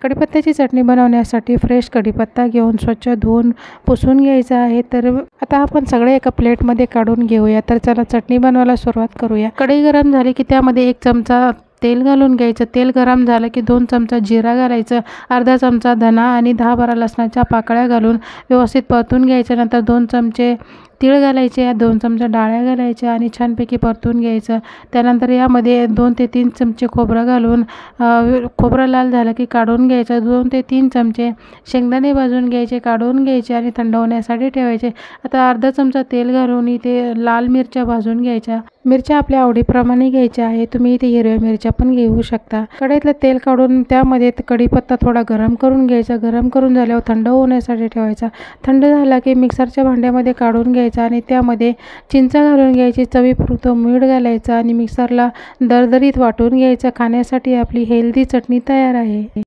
कढीपत्त्याची चटणी बनवण्यासाठी फ्रेश कढीपत्ता घेऊन स्वच्छ धुवून पुसून घ्यायचा आहे। तर आता आपण सगळे एका प्लेटमध्ये काढून घेऊया। तर चला चटणी बनवायला सुरुवात करूया। कढई गरम झाली की त्यामध्ये 1 चमचा तेल घालून घ्यायचं। तेल गरम झालं की 2 चमचा जिरा घालायचं, अर्धा चमचा धना आणि 10-12 लसणाच्या पाकळ्या घालून व्यवस्थित परतून घ्यायचं। नंतर 2 चमचे तीळ घालायचे, 2 चमचे डाळ्या घालायच्या आणि छानपैकी परतून घ्यायचं। त्यानंतर यामध्ये 2 ते 3 चमचे खोबरं घालून खोबरं लाल झालं की काढून घ्यायचं। 2 ते 3 चमचे शेंगदाणे भाजून घ्यायचे, काढून घ्यायचे आणि थंड होण्यासाठी ठेवायचे। आता अर्धा चमचा तेल घालून इथे लाल मिरच्या भाजून घ्यायच्या। मिरच्या आपल्या आवडीप्रमाणे घ्यायच्या आहे, तुम्ही इथे हिरव्या मिरच्या पण घेऊ शकता। कढईतलं तेल काढून त्यामध्ये कढीपत्ता थोडा गरम करून घ्यायचा। गरम करून झाल्यावर थंड होण्यासाठी ठेवायचा। थंड झाला की मिक्सरच्या भांड्यामध्ये काढून घ्यायचा आणि त्यामध्ये चिंच घालून घ्यायची, चवीपुरतं मीठ घालायचं आणि मिक्सरला दरदरीत वाटून घ्यायचं। खाण्यासाठी आपली हेल्दी चटणी तयार आहे।